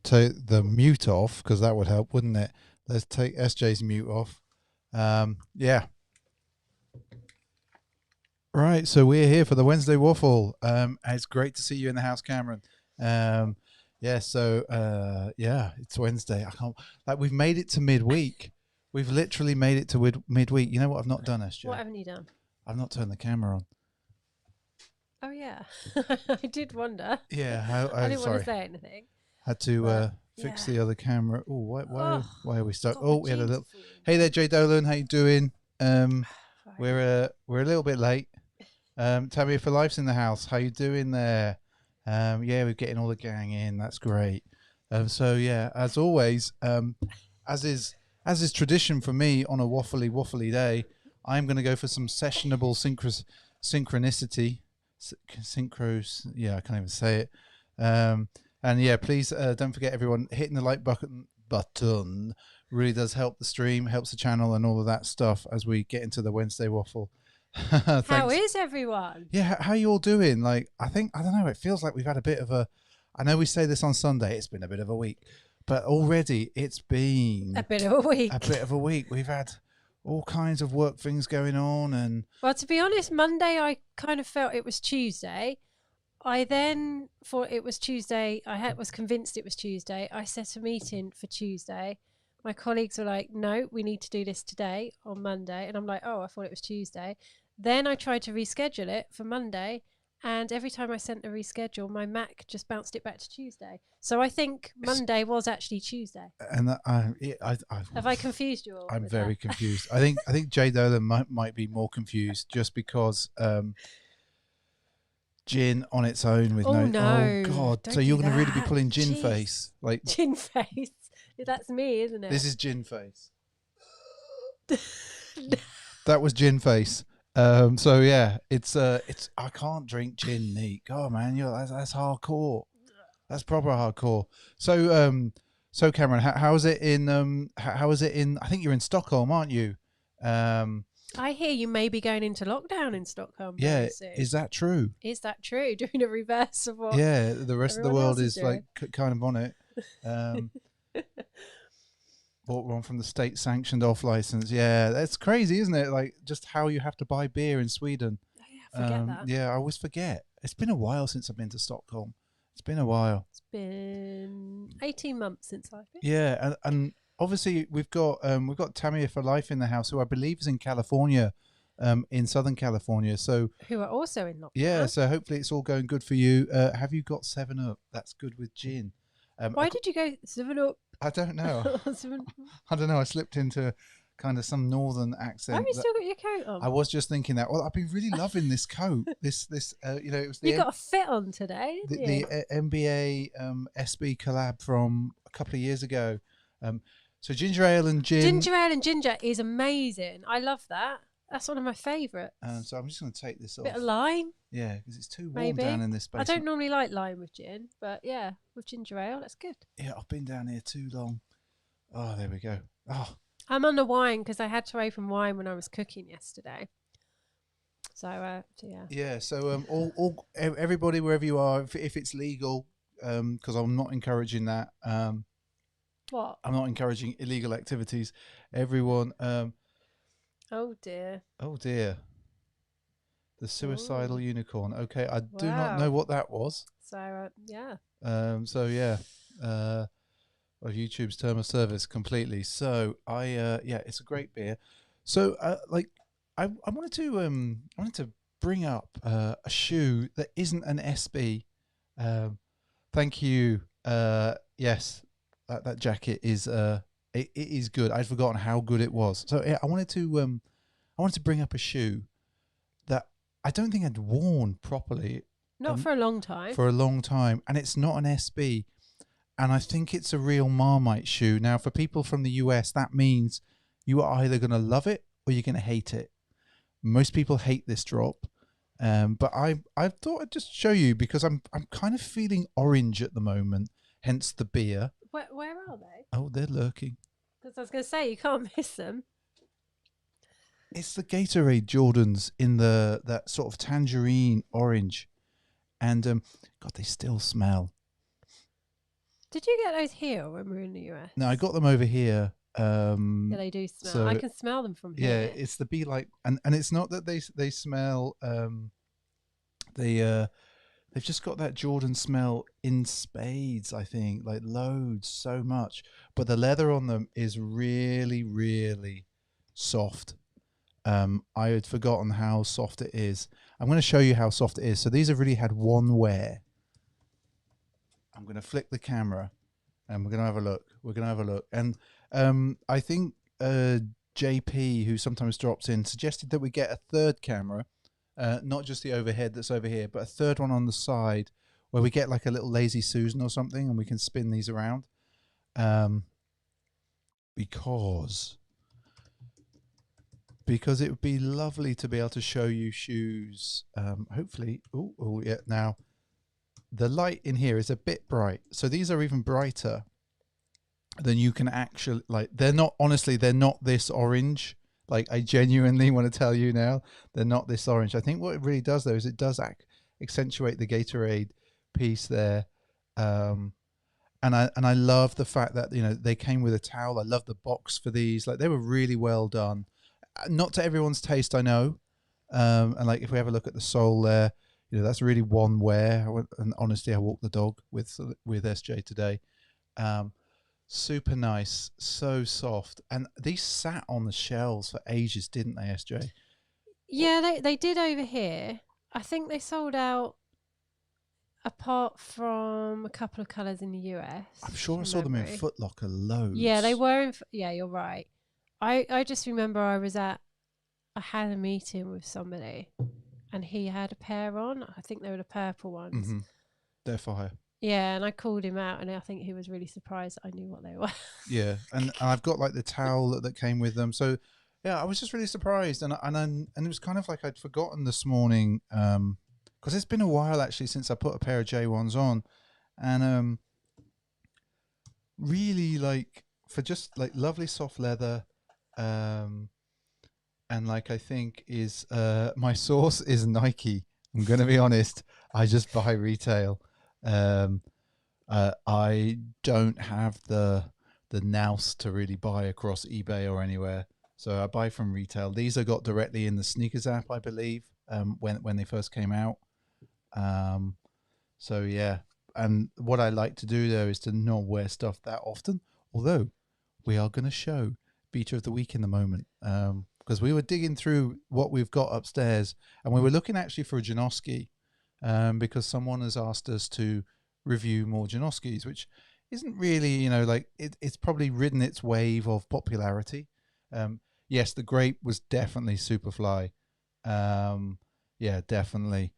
take the mute off because that would help, wouldn't it? Let's take SJ's mute off. Yeah. Right, so we're here for the Wednesday Waffle. It's great to see you in the house, Cameron. Yeah, so yeah, it's Wednesday. I can't like we've made it to midweek. We've literally made it to midweek. You know what I've not done, SJ? What haven't you done? I've not turned the camera on. Oh yeah, I did wonder. Yeah, I didn't sorry. want to say anything. Had to fix the other camera. Oh, why are we stuck? Oh, we had a little. Hey there, Jay Dolan. How you doing? We're a little bit late. Tammy for Life's in the house. How you doing there? Yeah, we're getting all the gang in. That's great. So yeah, as always, as is tradition for me on a waffly day, I'm going to go for some sessionable synchronicity. Yeah, I can't even say it. And yeah, please don't forget, everyone, hitting the like button really does help the stream, helps the channel, and all of that stuff as we get into the Wednesday Waffle. How is everyone? Yeah, how you all doing? Like, I don't know, it feels like we've had a bit of a, I know we say this on Sunday, it's been a bit of a week, but already it's been a bit of a week. A bit of a week. We've had all kinds of work things going on, and well, to be honest, Monday I kind of felt it was Tuesday. I then thought it was Tuesday. Was convinced it was Tuesday. I set a meeting for Tuesday. My colleagues were like, no, we need to do this today on Monday. And I'm like, oh, I thought it was Tuesday. Then I tried to reschedule it for Monday. And every time I sent a reschedule, my Mac just bounced it back to Tuesday. So I think Monday was actually Tuesday. And have I confused you all? I'm very confused. I think Jay Dolan might be more confused just because gin on its own with oh god. So you're going to really be pulling gin face, like gin face. That's me, isn't it? This is gin face. That was gin face. So yeah, it's I can't drink gin neat. God, man, that's hardcore. That's proper hardcore. So Cameron, how is it in how is it in? I think you're in Stockholm, aren't you? I hear you may be going into lockdown in Stockholm. Yeah, is that true? Is that true? Doing a reverse of what? Yeah, the rest of the world is like kind of on it. Bought one from the state-sanctioned off license. Yeah, that's crazy, isn't it? Like just how you have to buy beer in Sweden. Oh, yeah, forget that. Yeah, I always forget. It's been a while since I've been to Stockholm. It's been a while. It's been 18 months since I've been. Yeah, and obviously we've got Tamia for Life in the house, who I believe is in California, in Southern California. So who are also in lockdown. Yeah, so hopefully it's all going good for you. Have you got 7-Up? That's good with gin. Why did you go 7-Up? I don't know. I don't know. I slipped into kind of some northern accent. Have you still got your coat on? I was just thinking that. Well, I've been really loving this coat. This you know, it was you got a fit on today, didn't you? The NBA SB collab from a couple of years ago. So ginger ale and gin. Ginger ale and ginger is amazing. I love that. That's one of my favourites. So I'm just going to take this off. Bit of lime. Yeah, because it's too warm down in this basement. I don't normally like lime with gin, but yeah, with ginger ale, that's good. Yeah, I've been down here too long. Oh, there we go. Oh, I'm on the wine because I had to open wine when I was cooking yesterday. So yeah. Yeah. So all everybody wherever you are, if it's legal, because I'm not encouraging that. What? I'm not encouraging illegal activities. Everyone. Oh dear. Oh dear. The suicidal unicorn. Okay, I do not know what that was. So yeah. So yeah. Of YouTube's term of service completely. So yeah, it's a great beer. So like I wanted to bring up a shoe that isn't an SB. Thank you. Yes, that jacket is it is good. I'd forgotten how good it was. So yeah, I wanted to bring up a shoe that I don't think I'd worn properly. Not for a long time. For a long time, and it's not an SB. And I think it's a real Marmite shoe. Now, for people from the US, that means you are either going to love it or you're going to hate it. Most people hate this drop, but I thought I'd just show you because I'm kind of feeling orange at the moment. Hence the beer. Where are they? Oh, they're lurking. Because I was going to say you can't miss them. It's the Gatorade Jordans in that sort of tangerine orange, and God, they still smell. Did you get those here when we were in the US? No, I got them over here. Yeah, they do smell. So I can smell them from yeah, here. it's the Be Like, and it's not that they smell. They've just got that Jordan smell in spades. I think like loads, so much. But the leather on them is really, really soft. I had forgotten how soft it is. I'm going to show you how soft it is. So these have really had one wear. I'm going to flick the camera, and we're going to have a look. We're going to have a look, and I think JP, who sometimes drops in, suggested that we get a third camera, not just the overhead that's over here, but a third one on the side, where we get like a little lazy Susan or something, and we can spin these around. Because it would be lovely to be able to show you shoes. Hopefully, oh yeah. Now, the light in here is a bit bright, so these are even brighter than you can actually like. They're not, honestly, they're not this orange. Like, I genuinely want to tell you now, they're not this orange. I think what it really does though is it does accentuate the Gatorade piece there. And I love the fact that, you know, they came with a towel. I love the box for these. Like, they were really well done. Not to everyone's taste, I know. And like, if we have a look at the sole there, you know, that's really one wear. And honestly, I walked the dog with SJ today. Super nice, so soft, and these sat on the shelves for ages, didn't they, SJ? Yeah, they did over here. I think they sold out, apart from a couple of colours in the US. I'm sure I saw them in Foot Locker loads. Yeah, they were. Yeah, you're right. I just remember I had a meeting with somebody, and he had a pair on. I think they were the purple ones. Mm-hmm. They're fire. Yeah, and I called him out, and I think he was really surprised that I knew what they were. Yeah, and I've got like the towel that came with them. So yeah, I was just really surprised, and it was kind of like I'd forgotten this morning, because it's been a while actually since I put a pair of J1s on, and really, like, for just like lovely soft leather, and like, I think is my source is Nike. I'm gonna be honest, I just buy retail. I don't have the nous to really buy across eBay or anywhere, so I buy from retail. These I got directly in the sneakers app, I believe, when they first came out. So yeah, and what I like to do though is to not wear stuff that often. Although we are going to show Beater of the Week in the moment, because we were digging through what we've got upstairs, and we were looking actually for a Janoski, because someone has asked us to review more Janoskis, which isn't really, you know, like it's probably ridden its wave of popularity. Yes, the grape was definitely super fly. Yeah, definitely.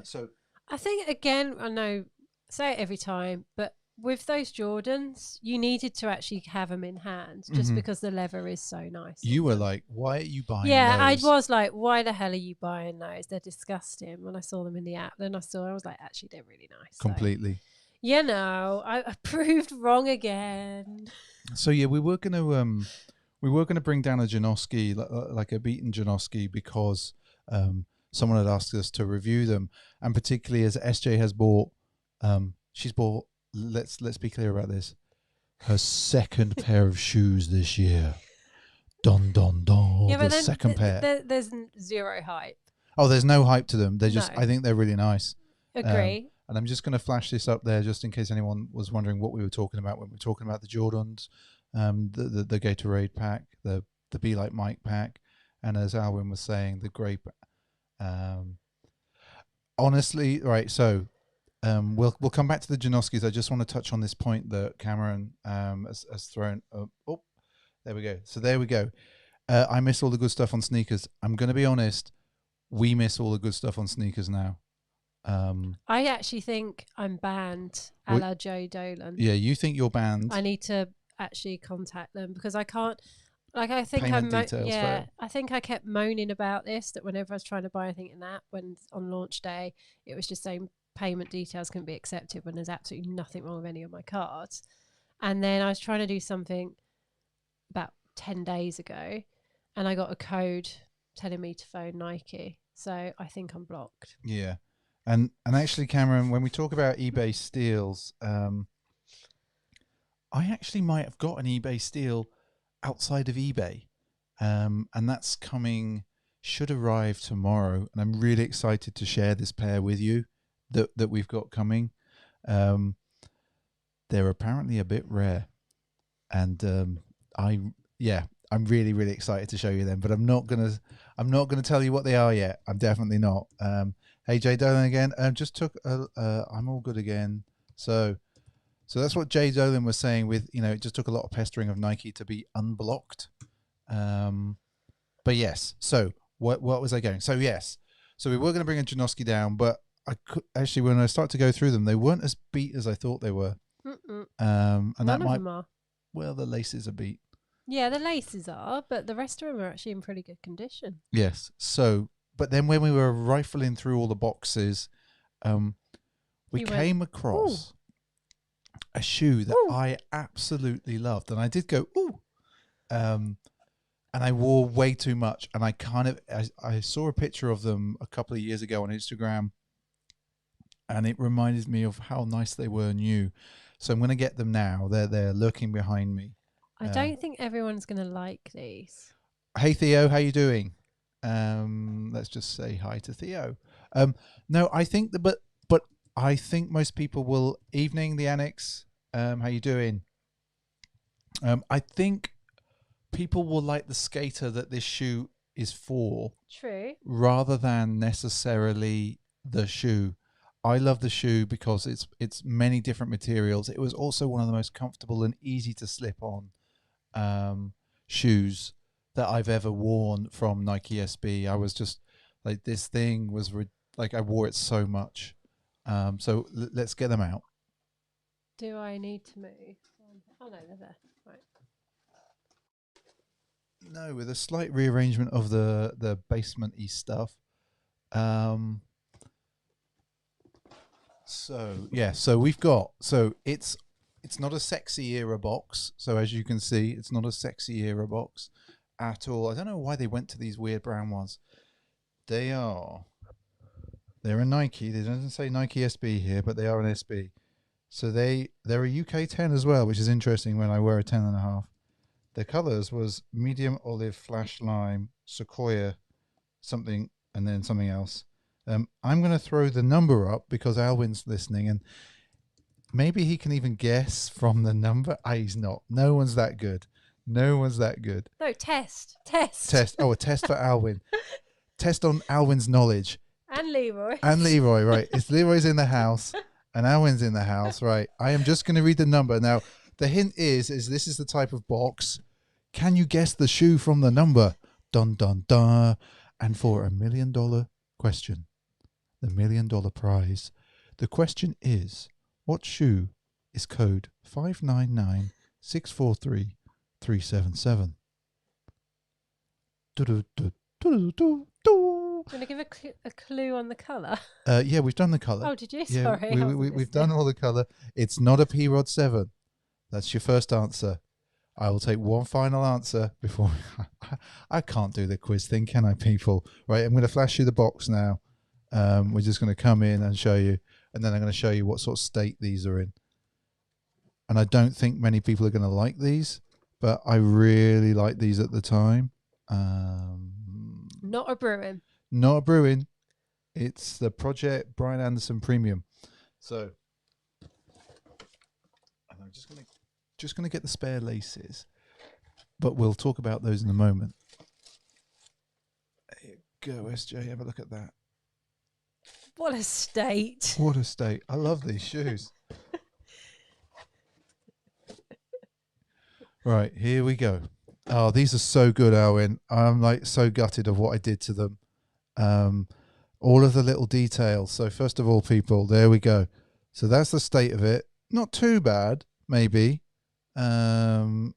So I think, again, I know, say it every time, but with those Jordans, you needed to actually have them in hand, just because the leather is so nice. You were like, why are you buying those? Yeah, I was like, why the hell are you buying those? They're disgusting. When I saw them in the app, then I was like, actually, they're really nice. Completely. So, you know, I proved wrong again. So yeah, we were gonna bring down a Janoski, like a beaten Janoski, because someone had asked us to review them, and particularly as SJ has bought, she's bought. Let's be clear about this. Her second pair of shoes this year. Don. Yeah, but the second pair. There's zero hype. Oh, there's no hype to them. They're just. No. I think they're really nice. Agree. And I'm just going to flash this up there, just in case anyone was wondering what we were talking about when we were talking about the Jordans, the Gatorade pack, the Be Like Mike pack, and as Alwyn was saying, the grape. Honestly, right. So. We'll come back to the Janoskis. I just want to touch on this point that Cameron has thrown. Oh, there we go. So there we go. I miss all the good stuff on sneakers. I'm going to be honest. We miss all the good stuff on sneakers now. I actually think I'm banned, a la Joe Dolan. Yeah, you think you're banned? I need to actually contact them, because I can't. Like, I think I think I kept moaning about this, that whenever I was trying to buy anything in that, when on launch day, it was just saying payment details can be accepted when there's absolutely nothing wrong with any of my cards. And then I was trying to do something about 10 days ago, and I got a code telling me to phone Nike. So I think I'm blocked. Yeah. And actually, Cameron, when we talk about eBay steals, I actually might have got an eBay steal outside of eBay, and that's coming. Should arrive tomorrow, and I'm really excited to share this pair with you that we've got coming. Um, they're apparently a bit rare, and I yeah, I'm really excited to show you them. But I'm not gonna tell you what they are yet. I'm definitely not. Hey Jay Dolan again. Just took I'm all good again. So that's what Jay Dolan was saying. With it just took a lot of pestering of Nike to be unblocked. But yes. So what was I going? So yes. So we were going to bring a Janoski down, but I could actually, when I start to go through them, they weren't as beat as I thought they were. And None that of them are. Well, the laces are beat. Yeah, the laces are, but the rest of them are actually in pretty good condition. Yes. So, but then when we were rifling through all the boxes, we came across a shoe that I absolutely loved, and I did go ooh, and I wore way too much, and I saw a picture of them a couple of years ago on Instagram, and it reminded me of how nice they were new. So I'm going to get them now. They're lurking behind me. I don't think everyone's going to like these. Hey Theo, how you doing? Let's just say hi to Theo. No, I think but I think most people will. Evening, the Annex. How you doing? I think people will like the skater that this shoe is for. True. Rather than necessarily the shoe. I love the shoe because it's many different materials. It was also one of the most comfortable and easy to slip on shoes that I've ever worn from Nike SB. I was just like, this thing was like, I wore it so much. So let's get them out. Do I need to move? Oh no, they're there. Right. No, with a slight rearrangement of the basement-y stuff. So yeah, so we've got, so it's not a sexy era box. So as you can see, it's not a sexy era box at all. I don't know why they went to these weird brown ones. They're a Nike. It doesn't say Nike SB here, but they are an SB. So they're a UK 10 as well, which is interesting when I wear a 10.5. Their colors was medium olive, flash lime, sequoia, something, and then something else. I'm going to throw the number up because Alwyn's listening, and maybe he can even guess from the number. He's not. No one's that good. No, test. Oh, a test for Alwyn. Test on Alwyn's knowledge. And Leroy. Right. It's Leroy's in the house and Alwyn's in the house, right? I am just going to read the number. Now, the hint is this is the type of box. Can you guess the shoe from the number? Dun, dun, dun. And for $1 million question, the $1 million prize, the question is, what shoe is code 599643377? Do Do you want to give a clue on the colour? Yeah, we've done the colour. Oh, did you? Yeah, Sorry. we've done all the colour. It's not a P-Rod 7. That's your first answer. I will take one final answer before... I can't do the quiz thing, can I, people? Right, I'm going to flash you the box now. We're just going to come in and show you, and then I'm going to show you what sort of state these are in. And I don't think many people are going to like these, but I really liked these at the time. Not a Bruin. Not a Bruin. It's the Project Brian Anderson Premium. So, and I'm just gonna get the spare laces, but we'll talk about those in a moment. There you go, SJ. Have a look at that. What a state! What a state! I love these shoes. Right, here we go. Oh, these are so good, Alwyn. I'm like so gutted of what I did to them. All of the little details. So first of all, people, there we go. So that's the state of it. Not too bad, maybe. Oh,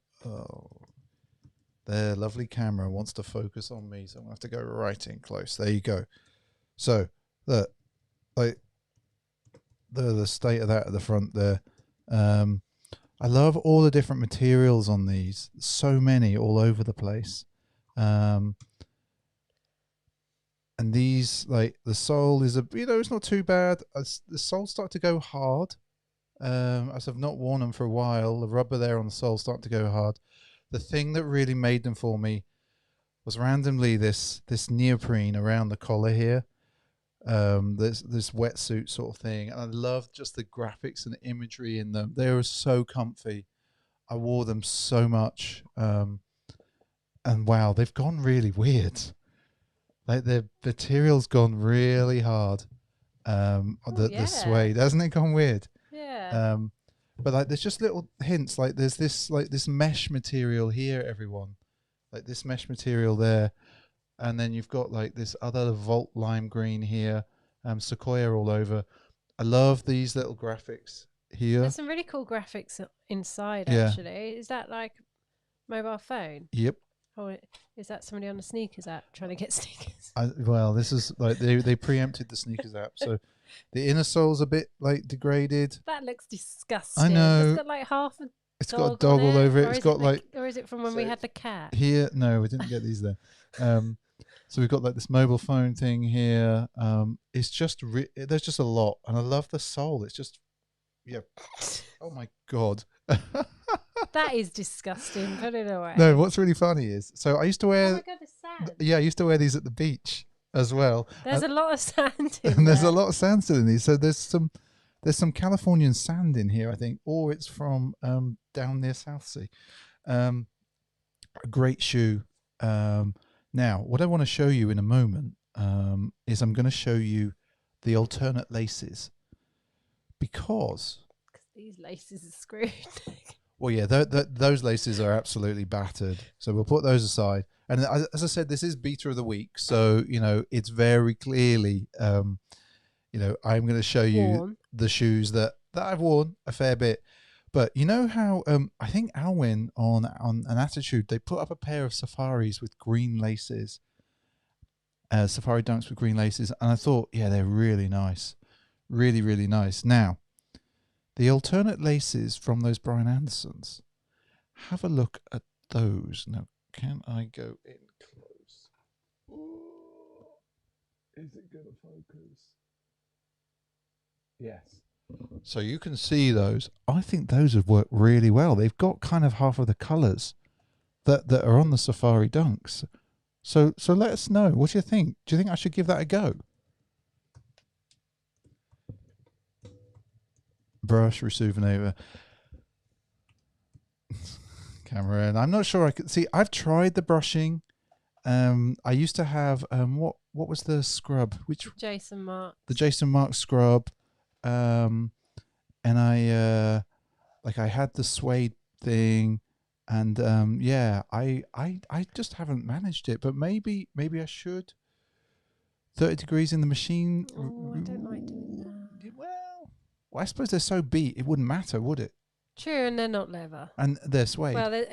their lovely camera wants to focus on me, so I'm gonna have to go right in close. There you go. So look, like the state of that at the front there. I love all the different materials on these. So many all over the place. And these, like the sole is it's not too bad. The soles start to go hard. as I've not worn them for a while. The rubber there on the sole starting to go hard. The thing that really made them for me was randomly this neoprene around the collar here. This wetsuit sort of thing. And I love just the graphics and the imagery in them. They were so comfy. I wore them so much. And wow, they've gone really weird. Like the material's gone really hard. The suede, hasn't it gone weird? Yeah. But like there's just little hints. Like there's this mesh material here, everyone. Like this mesh material there. And then you've got like this other Volt lime green here, Sequoia all over. I love these little graphics here. There's some really cool graphics inside, actually. Is that like mobile phone? Yep. Or is that somebody on the sneakers app trying to get sneakers? Well, this is like they preempted the sneakers app, so the inner sole's a bit like degraded. That looks disgusting. I know. It's got like half a It's got a dog all over it. It's got like, or is it from when we had the cat? Here, no, we didn't get these there. So we've got like this mobile phone thing here. It's just there's just a lot, and I love the sole. It's just, yeah. Oh my god. That is disgusting. Put it away. No, what's really funny is, so I used to wear. Oh my god, the sand. Yeah, I used to wear these at the beach as well. There's a lot of sand in and there's there. a lot of sand still in these. So there's some Californian sand in here, I think, or it's from down near Southsea. A great shoe. Now, what I want to show you in a moment is I'm going to show you the alternate laces, because these laces are screwed. Well, yeah, those laces are absolutely battered. So we'll put those aside. And as I said, this is beta of the week. So, it's very clearly, I'm going to show you the shoes that I've worn a fair bit. But you know how I think Alwyn on an Attitude, they put up a pair of Safaris with green laces, Safari Dunks with green laces. And I thought, yeah, they're really nice. Really, really nice. Now, the alternate laces from those Brian Andersons, have a look at those. Now, can I go in close? Ooh, is it going to focus? Yes. So you can see those. I think those would work really well. They've got kind of half of the colours that are on the Safari Dunks. So let us know. What do you think? Do you think I should give that a go? Brush, Rejuvenator. Camera in. I'm not sure I could see. I've tried the brushing. I used to have what was the scrub? Jason Marks. The Jason Marks scrub. And I had the suede thing, and I just haven't managed it. But maybe I should. 30 degrees in the machine. Oh, I don't like doing that. Well, I suppose they're so beat, it wouldn't matter, would it? True, and they're not leather. And they're suede. Well, they're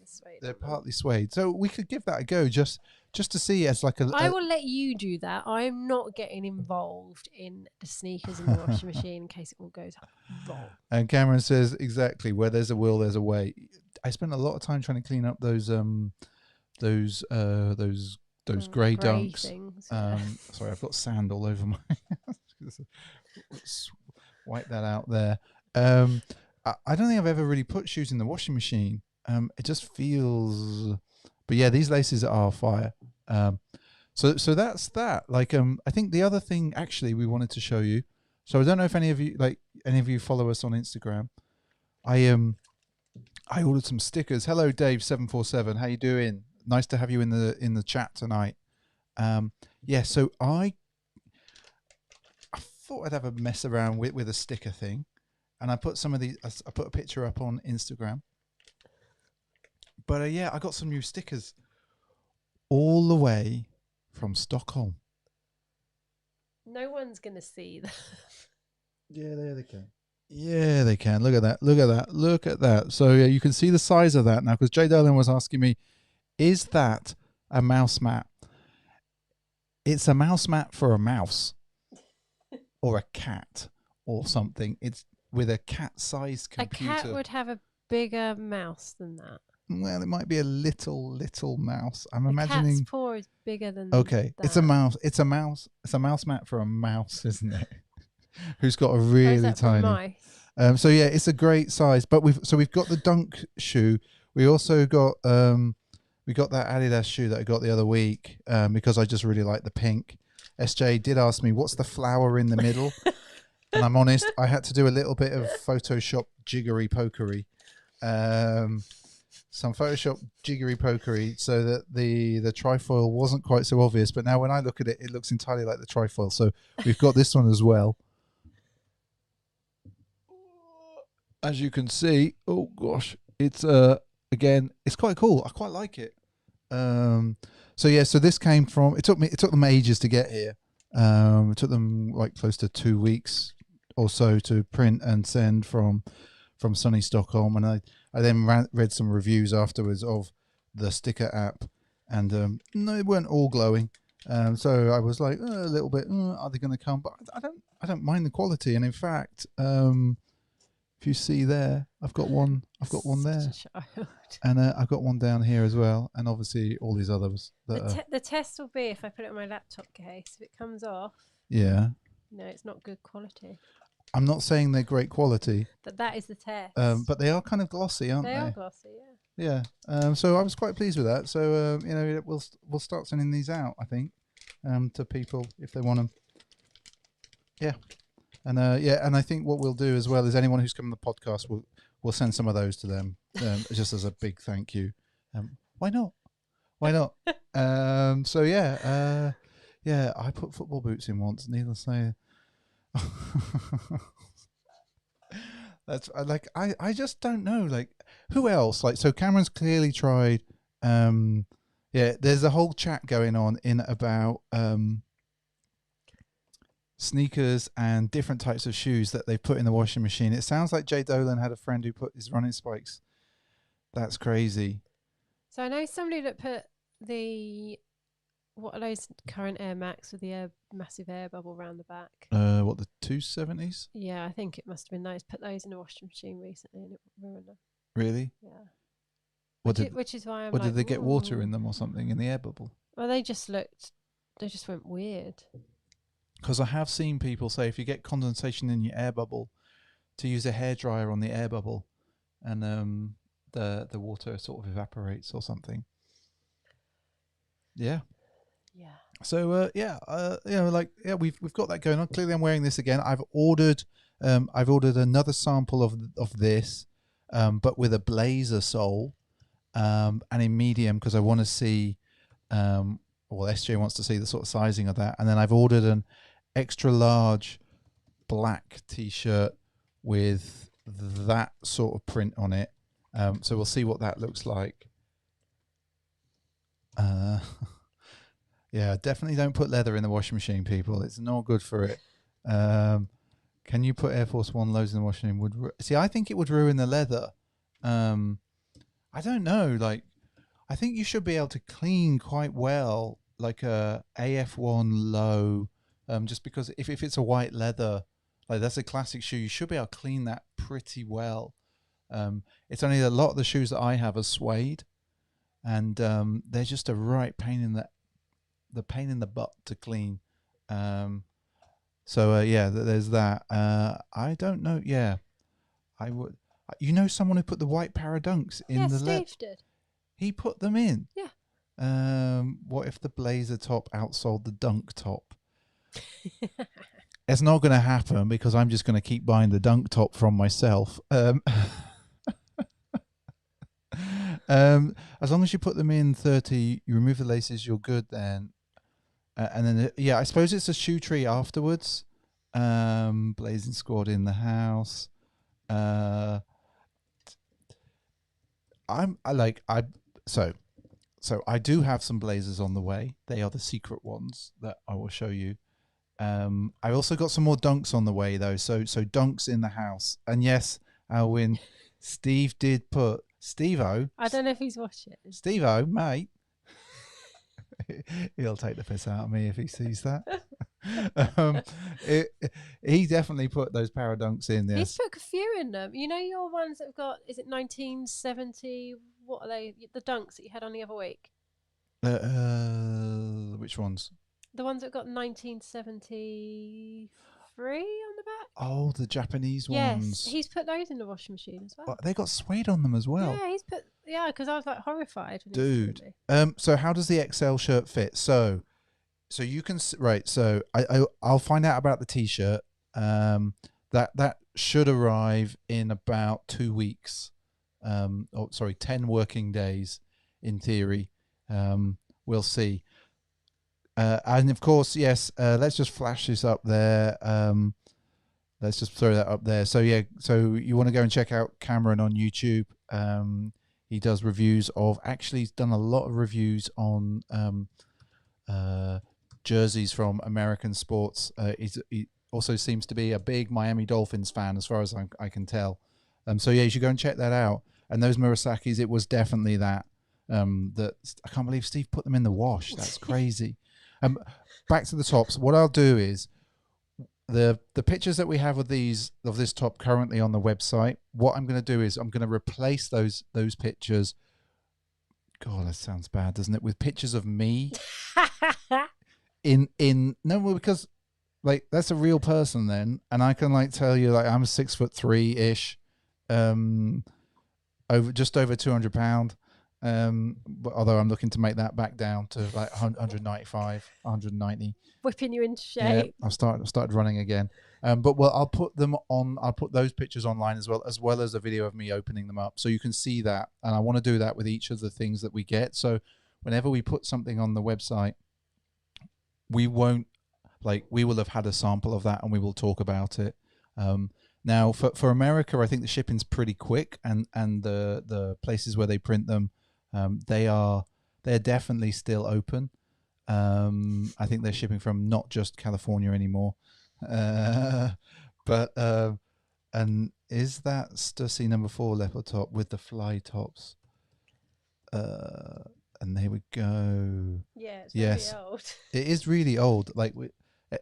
suede. They're partly suede. So we could give that a go just to see as like a... I will let you do that. I'm not getting involved in the sneakers in the washing machine in case it all goes wrong. And Cameron says, exactly, where there's a will, there's a way. I spent a lot of time trying to clean up those grey dunks. Things, Sorry, I've got sand all over my... Wipe that out there. I don't think I've ever really put shoes in the washing machine. It just feels... But yeah, these laces are fire. So that's that. Like, I think the other thing actually we wanted to show you. So I don't know if any of you follow us on Instagram. I ordered some stickers. Hello, Dave747. How you doing? Nice to have you in the chat tonight. Yeah. So I thought I'd have a mess around with a sticker thing, and I put some of these. I put a picture up on Instagram. But yeah, I got some new stickers all the way from Stockholm. No one's gonna see that. Yeah, there they can. Yeah, they can. Look at that. Look at that. Look at that. So yeah, you can see the size of that now, because Jay Dolan was asking me, is that a mouse mat? It's a mouse mat for a mouse or a cat or something. It's with a cat-sized computer. A cat would have a bigger mouse than that. Well, it might be a little mouse. I'm a imagining. Cat's paw is bigger than. Okay, that. it's a mouse. It's a mouse. It's a mouse mat for a mouse, isn't it? Who's got a really tiny. So yeah, it's a great size. But we've got the Dunk shoe. We also got we got that Adidas shoe that I got the other week because I just really like the pink. SJ did ask me what's the flower in the middle, and I'm honest, I had to do a little bit of Photoshop jiggery pokery. Some Photoshop jiggery pokery so that the trifoil wasn't quite so obvious, but now when I look at it, it looks entirely like the trifoil. So we've got this one as well. As you can see, oh gosh, it's again, it's quite cool. I quite like it. So yeah, so this came from. It took them ages to get here. It took them like close to 2 weeks or so to print and send from sunny Stockholm, and I then read some reviews afterwards of the sticker app, and no, they weren't all glowing. So I was like a little bit, are they going to come? But I don't mind the quality, and in fact, if you see there, I've got one there, and I've got one down here as well, and obviously all these others. The test will be if I put it in my laptop case. If it comes off, yeah, no, it's not good quality. I'm not saying they're great quality, but that is the test. But they are kind of glossy, aren't they? They are glossy, yeah. Yeah. So I was quite pleased with that. So we'll start sending these out, I think, to people if they want them. Yeah. And and I think what we'll do as well is anyone who's come on the podcast, we'll send some of those to them, just as a big thank you. Why not? Why not? So yeah, I put football boots in once. Needless to say, that's like I just don't know. Like who else? Like so, Cameron's clearly tried. There's a whole chat going on in about sneakers and different types of shoes that they put in the washing machine. It sounds like Jay Dolan had a friend who put his running spikes. That's crazy. So I know somebody that put what are those current Air Max with the massive air bubble around the back? What, the 270s? Yeah, I think it must have been those. Put those in the washing machine recently and it ruined them. Really? Yeah. Which is why I'm did they get water in them or something in the air bubble? Well, they just went weird. Because I have seen people say if you get condensation in your air bubble, to use a hairdryer on the air bubble, and the water sort of evaporates or something. Yeah. Yeah. So we've got that going on. Clearly, I'm wearing this again. I've ordered another sample of this, but with a blazer sole, and in medium because I want to see. SJ wants to see the sort of sizing of that, and then I've ordered an extra large black t-shirt with that sort of print on it. So we'll see what that looks like. Yeah, definitely don't put leather in the washing machine, people. It's not good for it. Can you put Air Force One lows in the washing machine? See, I think it would ruin the leather. I don't know. Like, I think you should be able to clean quite well, like a AF1 low, just because if it's a white leather, like that's a classic shoe, you should be able to clean that pretty well. It's only a lot of the shoes that I have are suede, and they're just a right pain in the butt to clean. There's that. I don't know. Yeah, I would. You know, someone who put the white Paradunks in the Steve did. He put them in. Yeah. What if the blazer top outsold the dunk top? It's not going to happen because I'm just going to keep buying the dunk top from myself. As long as you put them in 30, you remove the laces, you're good then. And then, I suppose it's a shoe tree afterwards. Blazing Squad in the house. So I do have some blazers on the way. They are the secret ones that I will show you. I also got some more dunks on the way though. So dunks in the house. And yes, Alwyn, Steve did put Steve-O. I don't know if he's watching. Steve-O, mate. He'll take the piss out of me if he sees that. He definitely put those Paradunks in there. He's put a few in them. You know your ones that have got, is it 1970? What are they? The dunks that you had on the other week. Which ones? The ones that got 1970. free on the back. Oh, the Japanese Yes, ones. he's put those in the washing machine as well. They got suede on them as well. Yeah, he's put. Yeah, because I was like horrified. When Dude. He was telling me. So how does the XL shirt fit? So you can right. So I'll find out about the t-shirt. That should arrive in about 2 weeks. 10 working days in theory. We'll see. And of course, yes, let's just flash this up there. Let's just throw that up there. So yeah, so you want to go and check out Cameron on YouTube. He does reviews of, actually he's done a lot of reviews on jerseys from American sports. He also seems to be a big Miami Dolphins fan, as far as I can tell. So yeah, you should go and check that out. And those Murasakis, it was definitely that. That I can't believe Steve put them in the wash. That's crazy. Back to the tops. What I'll do is the pictures that we have of this top currently on the website. What I'm going to do is I'm going to replace those pictures. God, that sounds bad, doesn't it? With pictures of me. Because like that's a real person then, and I can like tell you like I'm 6'3" just over 200 pound. But although I'm looking to make that back down to like 195, 190. Whipping you into shape. Yeah, I've started running again. But I'll put those pictures online as well as a video of me opening them up, so you can see that. And I want to do that with each of the things that we get. So whenever we put something on the website, we will have had a sample of that and we will talk about it. Now for America, I think the shipping's pretty quick, and the places where they print them, they're definitely still open. I think they're shipping from not just California anymore. And is that Stussy number 4 leopard top with the fly tops? And there we go. Yeah, it's yes. really old. It is really old. Like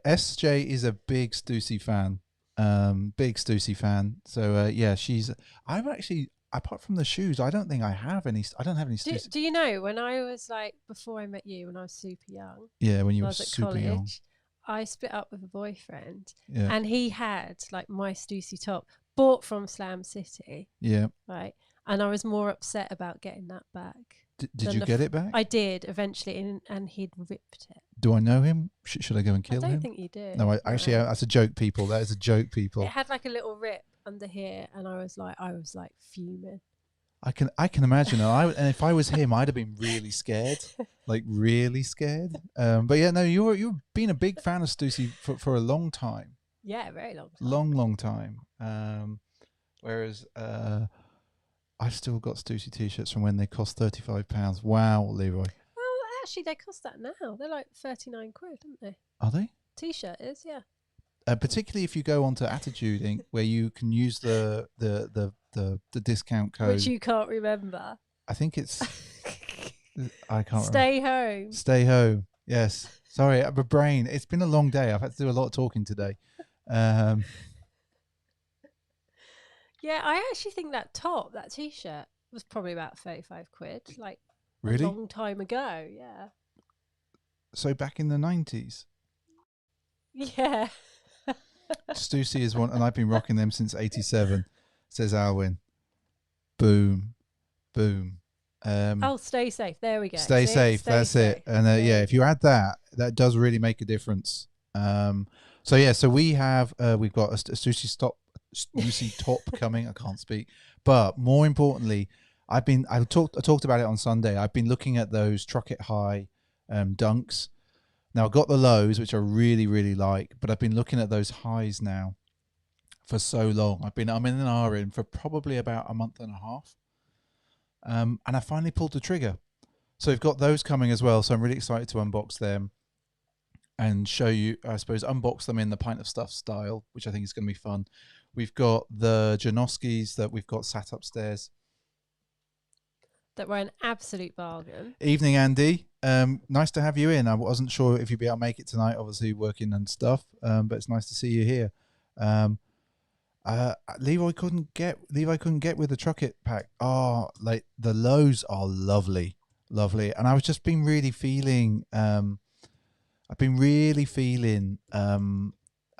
SJ is a big Stussy fan. So yeah, I'm actually, apart from the shoes, I don't have any Stussy. Do you know, when I was like, before I met you, when I was super young, yeah, when you were at super college, young, I split up with a boyfriend, yeah, and he had like my Stussy top bought from Slam City, yeah, right, and I was more upset about getting that back. Did you get it back? I did eventually, and he'd ripped it. Do I know him? Should I go and kill him? I don't think you do. No, actually, that's a joke, people. That is a joke, people. It had like a little rip under here, and I was like fuming. I can imagine. And if I was him, I'd have been really scared, like really scared. But yeah, no, you've been a big fan of Stussy for a long time. Yeah, very long time. Long time. Whereas I've still got Stussy t-shirts from when they cost £35. Wow, Leroy. Well, actually, they cost that now. They're like 39 quid, aren't they? Are they? T-shirt is, yeah. Particularly if you go onto Attitude Inc., where you can use the discount code, which you can't remember. I think it's I can't Stay remember. home. Stay home. Yes. Sorry, my brain. It's been a long day. I've had to do a lot of talking today. Yeah, I actually think that T-shirt was probably about 35 quid, like really? a long time ago. Yeah. So back in the 90s. Yeah. Stussy is one, and I've been rocking them since '87. Says Alwyn. Boom, boom. Stay safe. There we go. Stay safe. That's safe. It. And yeah, if you add that does really make a difference. So yeah, so we've got a Stussy top coming. I can't speak, but more importantly, I talked about it on Sunday. I've been looking at those Truck It High dunks. Now I've got the lows, which I really, really like, but I've been looking at those highs now for so long. I'm in an RN for probably about a month and a half. And I finally pulled the trigger. So we've got those coming as well. So I'm really excited to unbox them and show you, I suppose, unbox them in the Pint of Stuff style, which I think is going to be fun. We've got the Janoskis that we've got sat upstairs. That were an absolute bargain. Evening, Andy. Nice to have you in. I wasn't sure if you'd be able to make it tonight, obviously working and stuff, but it's nice to see you here. Levi couldn't get with the Truck It pack. Oh, like the lows are lovely, and I've just been really feeling. I've been really feeling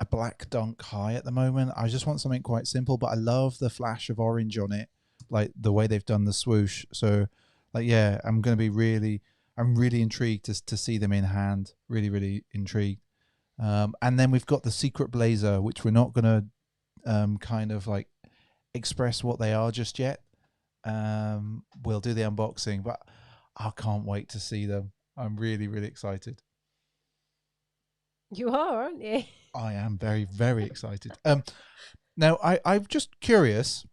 a black dunk high at the moment. I just want something quite simple, but I love the flash of orange on it, like the way they've done the swoosh. So, like, yeah, I'm really intrigued to see them in hand. Really, really intrigued. And then we've got the secret blazer, which we're not going to kind of like express what they are just yet. We'll do the unboxing, but I can't wait to see them. I'm really, really excited. You are, aren't you? I am very, very excited. Now I'm just curious.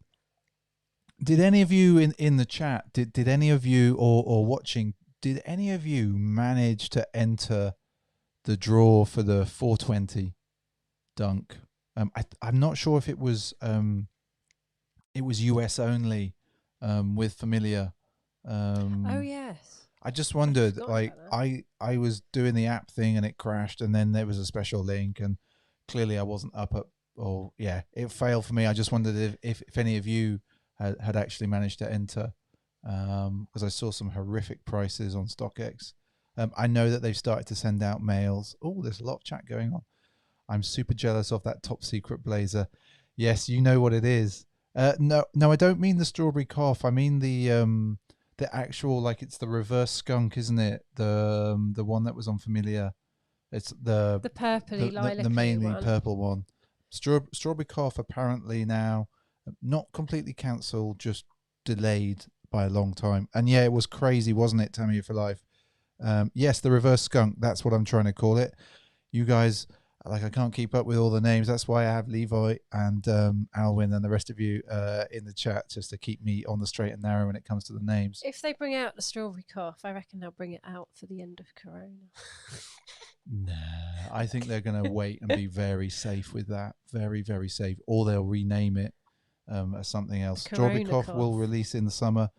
Did any of you in the chat? Did any of you or watching? Did any of you manage to enter the draw for the 420 dunk? I'm not sure if it was US only with Familiar. Oh yes. I just wondered, forgot like, about that. I was doing the app thing and it crashed, and then there was a special link, and clearly I wasn't up at, or yeah, it failed for me. I just wondered if any of you had actually managed to enter, because I saw some horrific prices on StockX. I know that they've started to send out mails. Oh, there's a lot of chat going on. I'm super jealous of that top secret blazer. Yes, you know what it is. No, I don't mean the strawberry cough. I mean the actual, like, it's the reverse skunk, isn't it? The one that was on Familiar. It's the purpley lilac the mainly one. purple one. Strawberry cough apparently now not completely cancelled, just delayed by a long time. And yeah, it was crazy, wasn't it, Tammy for Life? Yes, the reverse skunk. That's what I'm trying to call it. You guys, like, I can't keep up with all the names. That's why I have Levi and Alwyn and the rest of you in the chat, just to keep me on the straight and narrow when it comes to the names. If they bring out the strawberry cough, I reckon they'll bring it out for the end of Corona. Nah, I think they're going to wait and be very safe with that. Very, very safe. Or they'll rename it as something else. Strawberry cough will release in the summer.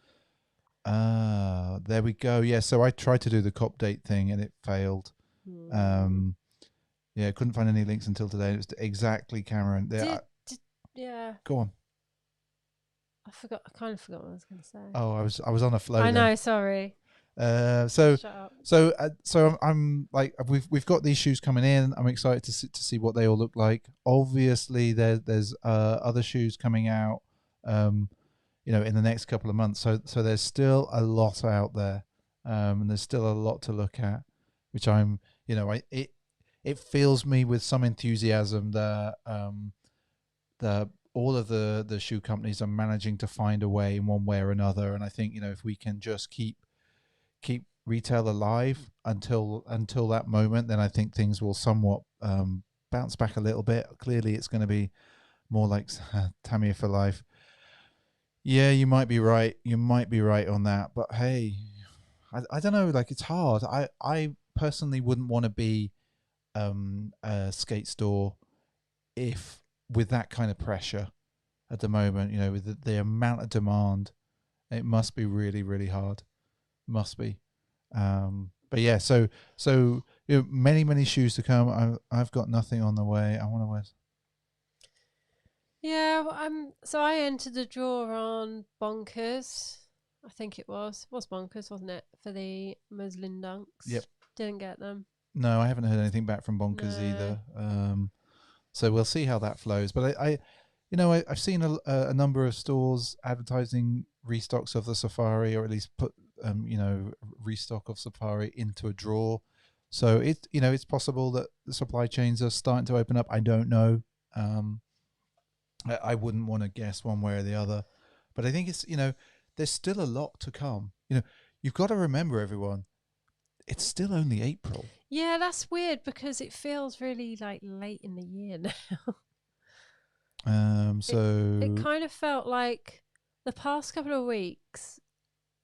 There we go. Yeah, so I tried to do the cop date thing and it failed. Yeah, couldn't find any links until today. It was exactly Cameron. Yeah. Go on. I kind of forgot what I was going to say. Oh, I was on a flow. I know. Sorry. So I'm like, we've got these shoes coming in. I'm excited to see what they all look like. Obviously, there's other shoes coming out, in the next couple of months. So there's still a lot out there, and there's still a lot to look at, which I'm, it fills me with some enthusiasm that all of the shoe companies are managing to find a way in one way or another. And I think, if we can just keep retail alive until that moment, then I think things will somewhat bounce back a little bit. Clearly, it's going to be more like Tamir for Life. Yeah, you might be right. You might be right on that. But hey, I don't know. Like, it's hard. I personally wouldn't want to be a skate store with that kind of pressure at the moment. With the amount of demand, it must be really, really hard. Must be. But yeah, so many shoes to come. I've got nothing on the way. I want to wear. Yeah, so I entered the draw on Bonkers. I think it was Bonkers, wasn't it, for the muslin dunks? Yep. Didn't get them. No, I haven't heard anything back from Bonkers either. So we'll see how that flows. But I've seen a number of stores advertising restocks of the Safari, or at least put restock of Safari into a draw. So it's possible that the supply chains are starting to open up. I don't know. I wouldn't want to guess one way or the other, but I think it's, there's still a lot to come. You've got to remember, everyone, it's still only April. Yeah, that's weird because it feels really like late in the year now. It kind of felt like the past couple of weeks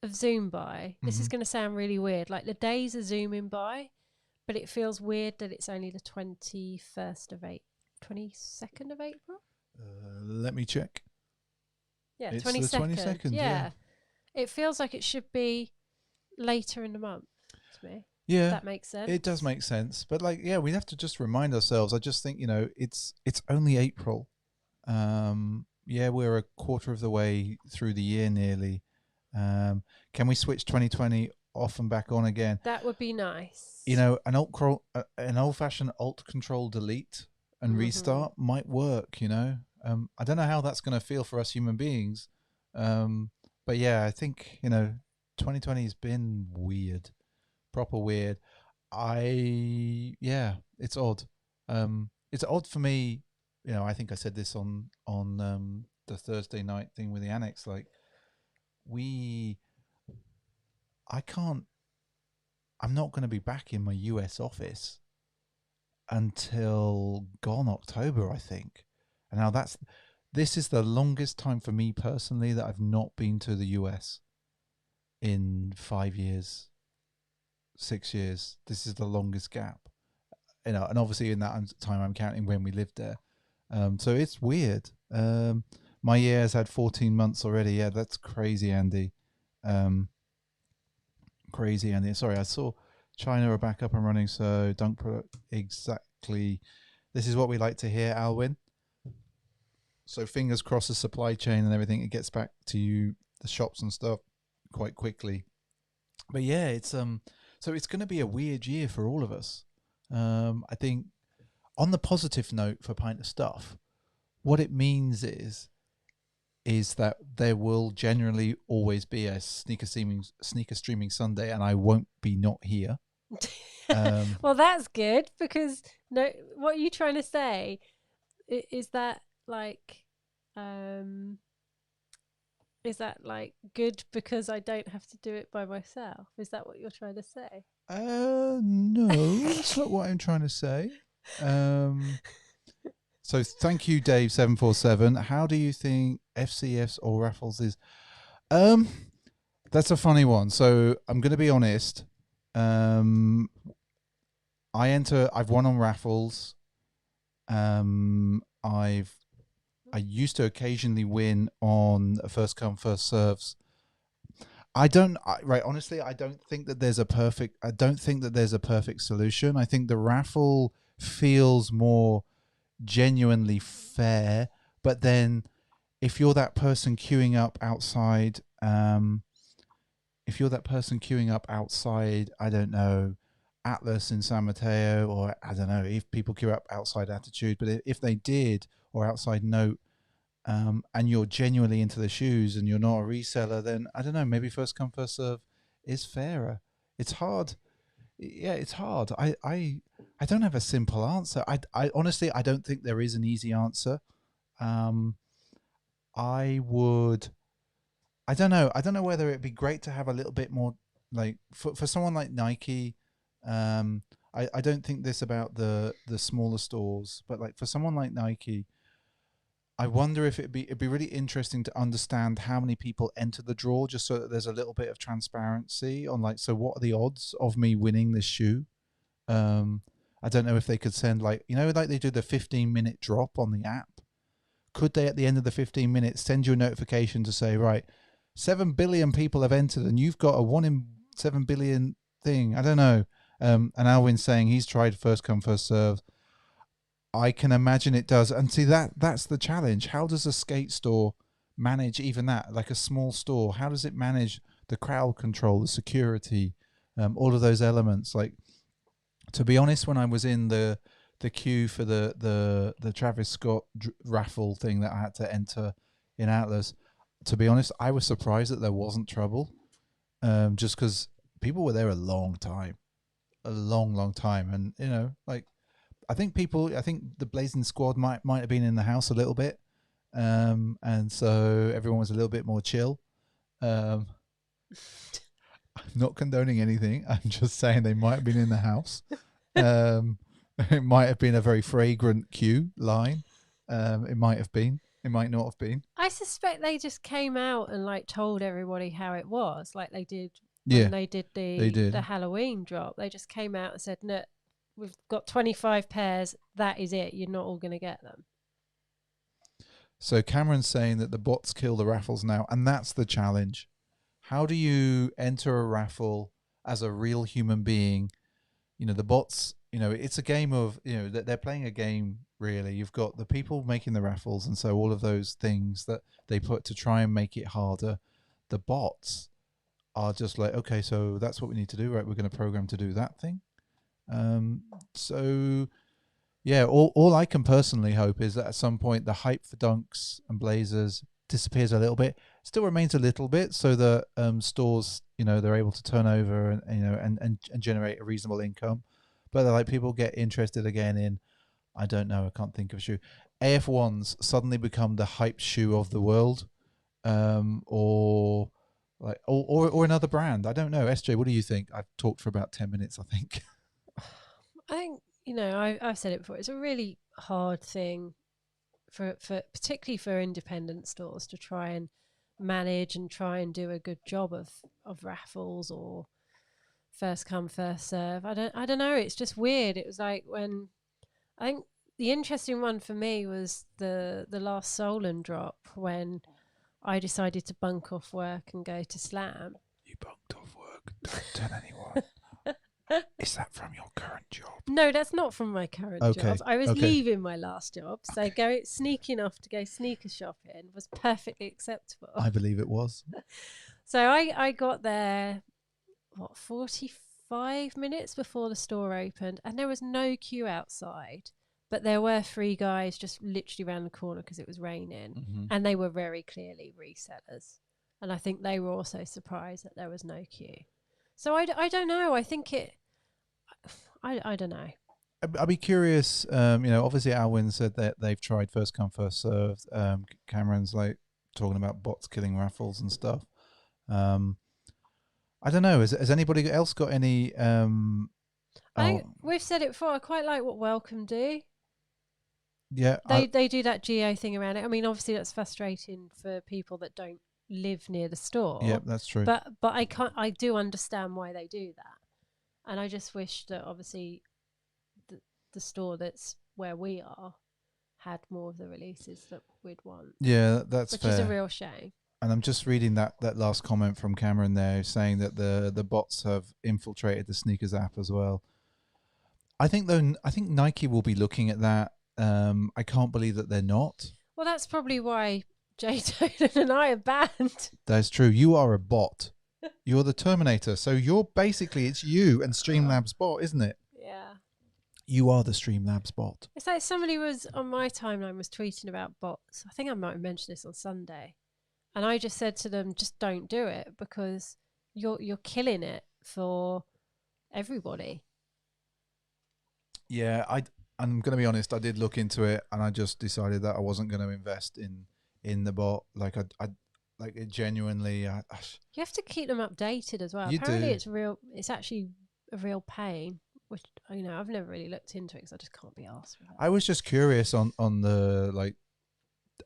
of Zoom by. This is going to sound really weird. Like, the days are zooming by, but it feels weird that it's only the 22nd of April. Let me check. Yeah, it's 22nd. The 22nd. Yeah. It feels like it should be later in the month to me. Yeah, that makes sense. It does make sense, but we have to just remind ourselves. I just think it's only April. We're a quarter of the way through the year nearly. Can we switch 2020 off and back on again? That would be nice. An old-fashioned Alt Control Delete and restart might work, you know. I don't know how that's going to feel for us human beings. But yeah, I think, you know, 2020 has been weird, proper weird. Yeah, it's odd. It's odd for me, you know, I think I said this on the Thursday night thing with the annex, like I can't, I'm not going to be back in my US office until gone October, I think. And now this is the longest time for me personally that I've not been to the US in 5 years, 6 years. This is the longest gap, you know, and obviously in that time I'm counting when we lived there. So it's weird. My year has had 14 months already. Yeah, that's crazy, Andy. Crazy, Andy. Sorry, I saw China are back up and running, so dunk product. Exactly. This is what we like to hear, Alwyn. So fingers crossed the supply chain and everything, it gets back to you, the shops and stuff, quite quickly. But yeah, it's so it's going to be a weird year for all of us. I think on the positive note for Pint of Stuff, what it means is that there will generally always be a sneaker streaming Sunday, and I won't be not here. Well, that's good, because no, what are you trying to say? Is that like good because I don't have to do it by myself? Is that what you're trying to say? No, that's not what I'm trying to say. So thank you, Dave747. How do you think FCS or raffles is? That's a funny one. So I'm going to be honest. I've won on raffles. I used to occasionally win on first come first serves. Honestly, I don't think that there's a perfect solution. I think the raffle feels more genuinely fair, but then if you're that person queuing up outside, I don't know, Atlas in San Mateo, or I don't know if people queue up outside Attitude, but if they did, or outside Note, and you're genuinely into the shoes and you're not a reseller, then I don't know, maybe first come first serve is fairer. It's hard. Yeah, it's hard. I don't have a simple answer. I honestly, I don't think there is an easy answer. I don't know whether it'd be great to have a little bit more, like for someone like Nike. I don't think this about the smaller stores, but like for someone like Nike, I wonder if it'd be really interesting to understand how many people enter the draw, just so that there's a little bit of transparency on, like, so what are the odds of me winning this shoe? I don't know if they could send, like, you know, like they do the 15-minute drop on the app. Could they, at the end of the 15 minutes, send you a notification to say, right, 7 billion people have entered and you've got a 1 in 7 billion thing? I don't know. And Alwyn's saying he's tried first come first serve. I can imagine it does. And see, that's the challenge. How does a skate store manage even that? Like a small store, how does it manage the crowd control, the security, all of those elements? Like, to be honest, when I was in the queue for the Travis Scott raffle thing that I had to enter in Atlas, to be honest, I was surprised that there wasn't trouble, just because people were there a long time, and you know, like, I think the Blazing Squad might have been in the house a little bit, and so everyone was a little bit more chill. I'm not condoning anything. I'm just saying they might have been in the house. It might have been a very fragrant queue line. It might have been. It might not have been. I suspect they just came out and like told everybody how it was, like they did Yeah, when they did the Halloween drop. They just came out and said, "No, we've got 25 pairs. That is it. You're not all going to get them." So Cameron's saying that the bots kill the raffles now, and that's the challenge. How do you enter a raffle as a real human being? You know, the bots, you know, it's a game of, you know, they're playing a game, really. You've got the people making the raffles, and so all of those things that they put to try and make it harder. The bots are just like, okay, so that's what we need to do, right? We're going to program to do that thing. So Yeah, all I can personally hope is that at some point the hype for dunks and blazers disappears a little bit, still remains a little bit, so that stores, they're able to turn over and and generate a reasonable income, but like people get interested again in, I don't know, I can't think of a shoe. AF1s suddenly become the hype shoe of the world, or like or another brand. I don't know. SJ, what do you think? I've talked for about 10 minutes, I think. I think I've said it before. It's a really hard thing for particularly for independent stores to try and manage and try and do a good job of raffles or first come first serve. I don't know. It's just weird. It was like when I think the interesting one for me was the last Solon drop when I decided to bunk off work and go to Slam. You bunked off work. Don't tell anyone. Is that from your current job? No, that's not from my current job. I was leaving my last job, so sneaking off to go sneaker shopping was perfectly acceptable. I believe it was. So I got there, 45 minutes before the store opened, and there was no queue outside. But there were 3 guys just literally around the corner because it was raining, and they were very clearly resellers. And I think they were also surprised that there was no queue. So I don't know. I think I don't know. I'd be curious. Obviously Alwyn said that they've tried first come first served. Cameron's like talking about bots killing raffles and stuff. I don't know. Has anybody else got any? I think we've said it before. I quite like what Welcome do. Yeah, they do that geo thing around it. I mean, obviously that's frustrating for people that don't live near the store. Yeah, that's true. But I do understand why they do that, and I just wish that obviously the store that's where we are had more of the releases that we'd want. Yeah, that's which fair. is a real shame. And I'm just reading that last comment from Cameron there, saying that the bots have infiltrated the sneakers app as well. I think Nike will be looking at that. I can't believe that they're not. Well, that's probably why Jay Dolan and I are banned. That's true. You are a bot. You're the Terminator. So it's you and Streamlabs bot, isn't it? Yeah. You are the Streamlabs bot. It's like somebody was on my timeline was tweeting about bots. I think I might have mentioned this on Sunday. And I just said to them, just don't do it because you're killing it for everybody. Yeah, I'm going to be honest. I did look into it, and I just decided that I wasn't going to invest in the bot. Like I like it genuinely. You have to keep them updated as well. Apparently, it's actually a real pain. Which I've never really looked into it because I just can't be asked. I was just curious on the like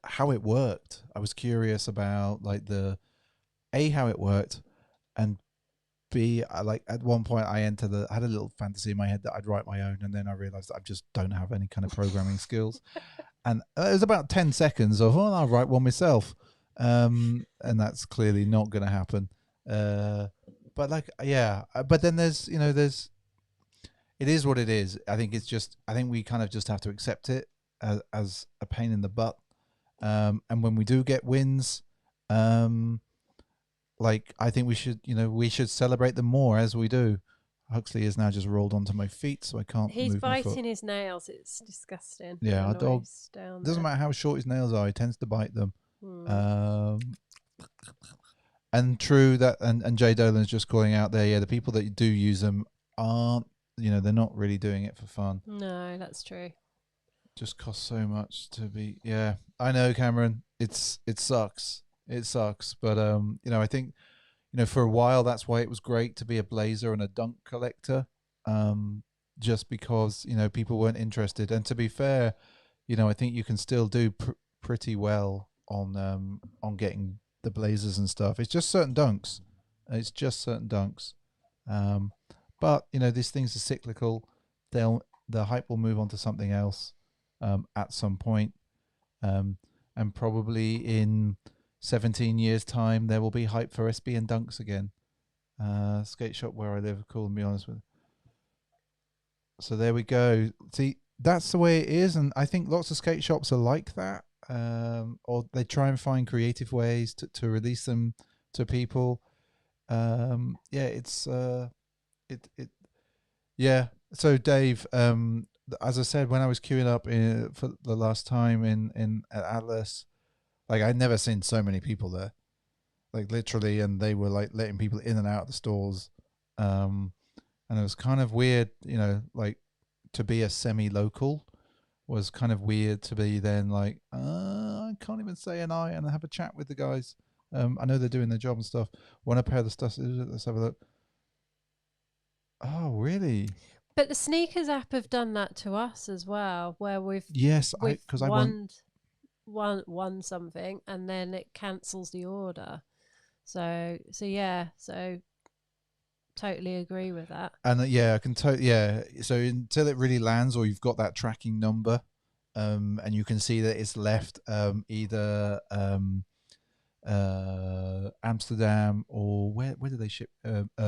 how it worked. I was curious about like how it worked, and B, like at one point I had a little fantasy in my head that I'd write my own, and then I realized that I just don't have any kind of programming skills. And it was about 10 seconds of, I'll write one myself. And that's clearly not going to happen. But like, yeah, but then there's it is what it is. I think we kind of just have to accept it as a pain in the butt. And when we do get wins, like I think we should celebrate them more as we do. Huxley is now just rolled onto my feet, so I can't. He's move my foot. biting his nails. It's disgusting. Yeah, our dog doesn't matter how short his nails are. He tends to bite them. And true that, and Jay Dolan's just calling out there. Yeah, the people that do use them aren't. They're not really doing it for fun. No, that's true. Just costs so much to be. Yeah, I know, Cameron. It sucks. It sucks, but I think for a while that's why it was great to be a blazer and a dunk collector, just because people weren't interested. And to be fair, I think you can still do pretty well on getting the blazers and stuff. It's just certain dunks. But these things are cyclical. The hype will move on to something else at some point, and probably in 17 years' time there will be hype for SB and dunks again. Skate shop where I live, cool, and be honest with. So there we go. See, that's the way it is, and I think lots of skate shops are like that, or they try and find creative ways to release them to people. Yeah. So Dave, as I said, when I was queuing up for the last time in at Atlas, like I'd never seen so many people there, like literally, and they were like letting people in and out of the stores, and it was kind of weird, like to be a semi-local was kind of weird to be then like I can't even say an I and have a chat with the guys. I know they're doing their job and stuff. Want to pair the stuff? Let's have a look. Oh, really? But the sneakers app have done that to us as well, where we've because I won something and then it cancels the order. So totally agree with that. And I can so until it really lands, or you've got that tracking number, and you can see that it's left either Amsterdam or where did they ship,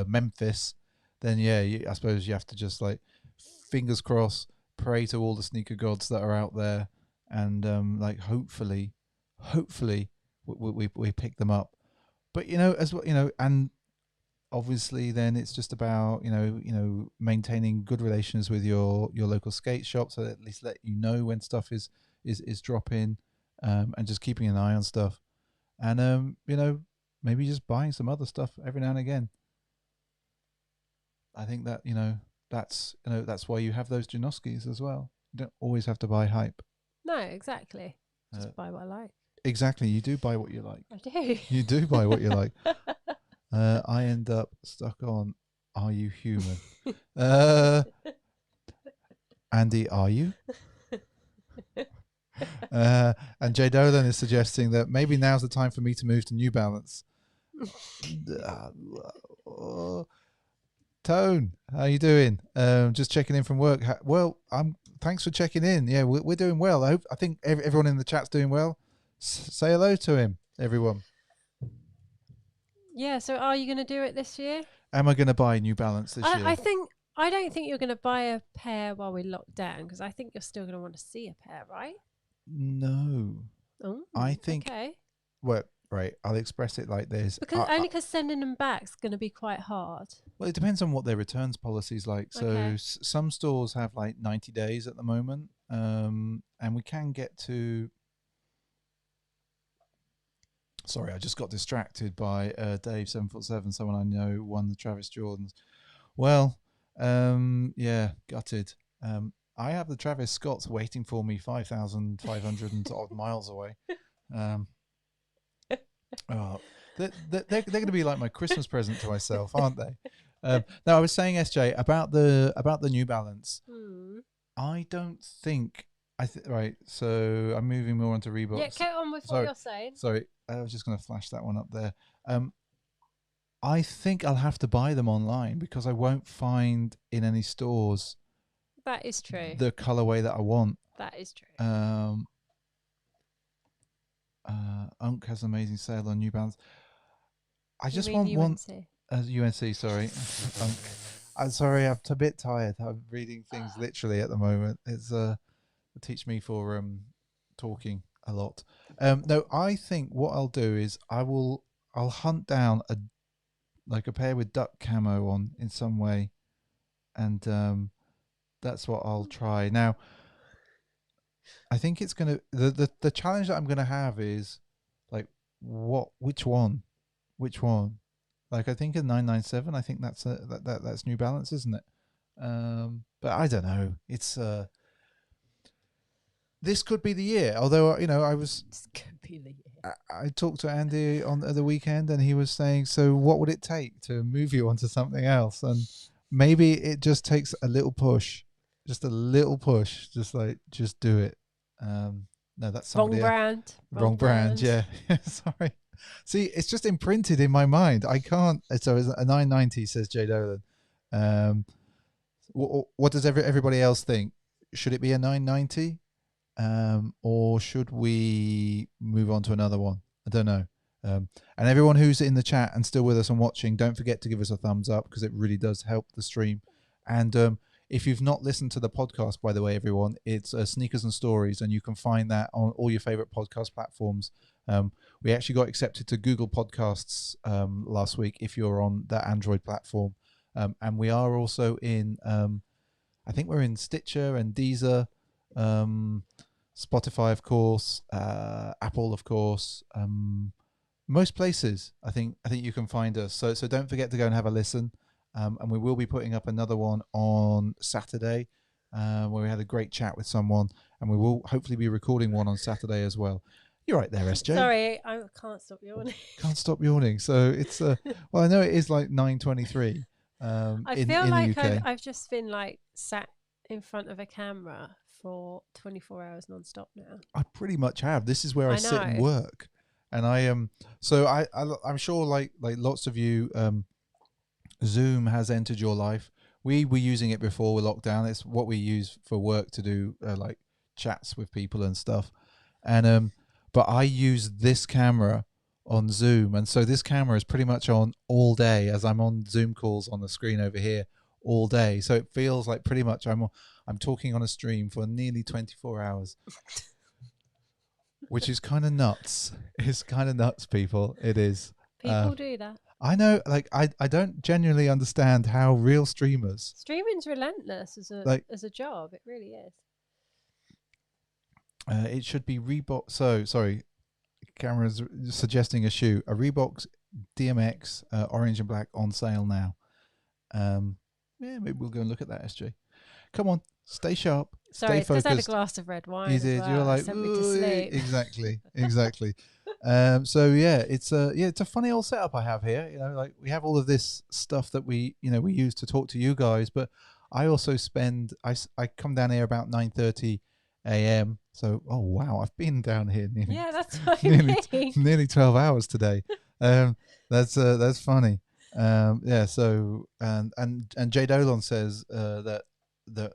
Memphis, then I suppose you have to just like fingers crossed, pray to all the sneaker gods that are out there, and like hopefully we pick them up. But as well, and obviously then it's just about maintaining good relations with your local skate shop, so at least let you know when stuff is dropping, and just keeping an eye on stuff, and maybe just buying some other stuff every now and again. I think that that's why you have those Janoskis as well. You don't always have to buy hype. No, exactly. Just buy what I like. Exactly, you do buy what you like. I do. You do buy what you like. I end up stuck on Are You Human? Andy, are you? And Jay Dolan is suggesting that maybe now's the time for me to move to New Balance. Tone, how you doing? Just checking in from work. Thanks for checking in. Yeah, we're doing well. I think everyone in the chat's doing well. Say hello to him, everyone. Yeah, so are you going to do it this year? Am I going to buy New Balance this year? I don't think you're going to buy a pair while we're locked down, because I think you're still going to want to see a pair, right? No. Oh, I think. Okay. Well, right. I'll express it like this. Because sending them back is going to be quite hard. Well, it depends on what their returns policy is like. So some stores have like 90 days at the moment, and we can get to. Sorry, I just got distracted by Dave 7'7", someone I know won the Travis Jordans. Well, gutted. I have the Travis Scotts waiting for me 5,500 odd miles away. They're going to be like my Christmas present to myself, aren't they? Now, I was saying, SJ, about the New Balance. I don't think right. So I'm moving more onto Reebok. Yeah, carry on with what you're saying. Sorry, I was just going to flash that one up there. I think I'll have to buy them online because I won't find in any stores. That is true. The colorway that I want. That is true. Unk has an amazing sale on New Balance. I just want one. UNC, sorry. I'm sorry, I'm a bit tired. I'm reading things literally at the moment. It's teach me for talking a lot. No, I think what I'll do is I'll hunt down a pair with duck camo on in some way, and that's what I'll try. Now, I think it's gonna the challenge that I'm gonna have is like which one. Like I think a 997. I think that's that's New Balance, isn't it? But I don't know. It's this could be the year. Although This could be the year. I talked to Andy on the weekend, and he was saying, so what would it take to move you onto something else? And maybe it just takes a little push, just do it. No, that's somebody Wrong brand. Yeah. Sorry. See, it's just imprinted in my mind. I can't. So it's a 990, says Jay Dolan. What does everybody else think? Should it be a 990? Or should we move on to another one? I don't know. And everyone who's in the chat and still with us and watching, don't forget to give us a thumbs up because it really does help the stream. And if you've not listened to the podcast, by the way, everyone, it's Sneakers and Stories, and you can find that on all your favorite podcast platforms. We actually got accepted to Google Podcasts last week if you're on the Android platform. And we are also in I think we're in Stitcher and Deezer, Spotify, of course, Apple, of course, most places. I think you can find us. So don't forget to go and have a listen. And we will be putting up another one on Saturday, where we had a great chat with someone, and we will hopefully be recording one on Saturday as well. You're right there, SJ. Sorry, I can't stop yawning. Can't stop yawning. So it's well, I know it is like 9:23. I in feel the like UK. I've just been like sat in front of a camera for 24 hours non-stop now. I pretty much have. This is where I sit and know. work, and I am. So I'm sure like lots of you, Zoom has entered your life. We were using it before lockdown. It's what we use for work to do like chats with people and stuff, and but I use this camera on Zoom, and so this camera is pretty much on all day as I'm on Zoom calls on the screen over here all day. So it feels like pretty much I'm talking on a stream for nearly 24 hours, which is kind of nuts. It's kind of nuts, people. It is. People do that. I know. Like I don't genuinely understand how real streamers. Streaming's relentless as a job. It really is. It should be Reebok. So sorry, camera's suggesting a shoe. A Reebok DMX orange and black on sale now. Yeah, maybe we'll go and look at that. SJ, come on, stay sharp. Sorry, stay focused. I had a glass of red wine. You did. Well. You're like, sent me to sleep. Exactly. So yeah, it's a funny old setup I have here. You know, like we have all of this stuff that we use to talk to you guys, but I also I come down here about 9:30 a.m. So, oh wow, I've been down here nearly, that's what I mean. nearly 12 hours today. That's funny. Yeah. So and Jay Dolan says that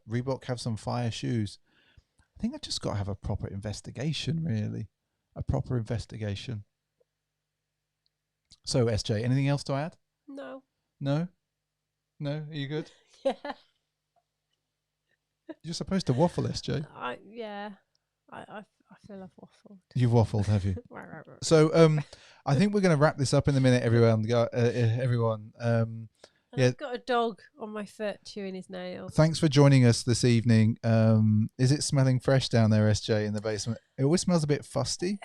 Reebok have some fire shoes. I think I just got to have a proper investigation, really, a proper investigation. So, SJ, anything else to add? No. Are you good? Yeah. You're supposed to waffle, SJ. I feel I've waffled. You've waffled, have you? So I think we're going to wrap this up in a minute, everyone. Yeah. I've got a dog on my foot chewing his nails. Thanks for joining us this evening. Is it smelling fresh down there, SJ, in the basement? It always smells a bit fusty.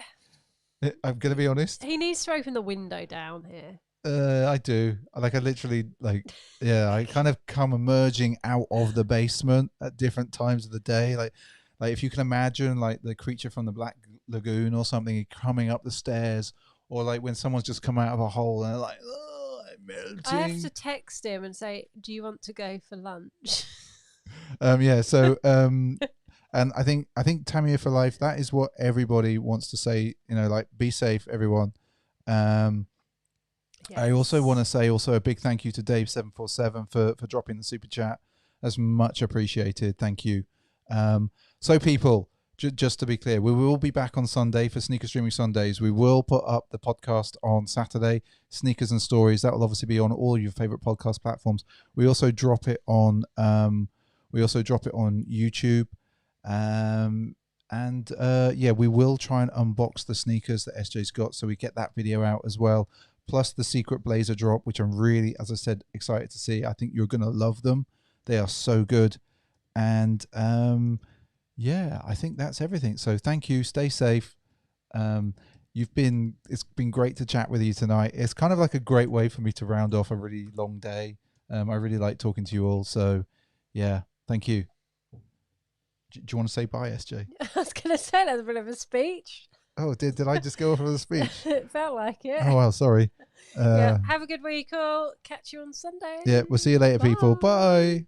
I'm going to be honest. He needs to open the window down here. I do. I literally I kind of come emerging out of the basement at different times of the day. Like if you can imagine like the creature from the Black Lagoon or something coming up the stairs, or like when someone's just come out of a hole and they're like, oh, I'm melting. I have to text him and say, do you want to go for lunch? Yeah. So, and I think Tamia for life, that is what everybody wants to say, like be safe, everyone. Yes. I also want to say a big thank you to Dave747 for dropping the super chat. That's much appreciated. Thank you. So people, just to be clear, we will be back on Sunday for Sneaker Streaming Sundays. We will put up the podcast on Saturday, Sneakers and Stories. That will obviously be on all your favorite podcast platforms. We also drop it on YouTube. We will try and unbox the sneakers that SJ's got, so we get that video out as well. Plus the secret blazer drop, which I'm really, as I said, excited to see. I think you're going to love them. They are so good. And I think that's everything. So thank you. Stay safe. It's been great to chat with you tonight. It's kind of like a great way for me to round off a really long day. I really like talking to you all. So yeah, thank you. Do you want to say bye, SJ? I was going to say that's a bit of a speech. Oh, did I just go off with a speech? It felt like it. Oh, well, sorry. Have a good week all. Catch you on Sunday. Yeah, we'll see you later, people. Bye.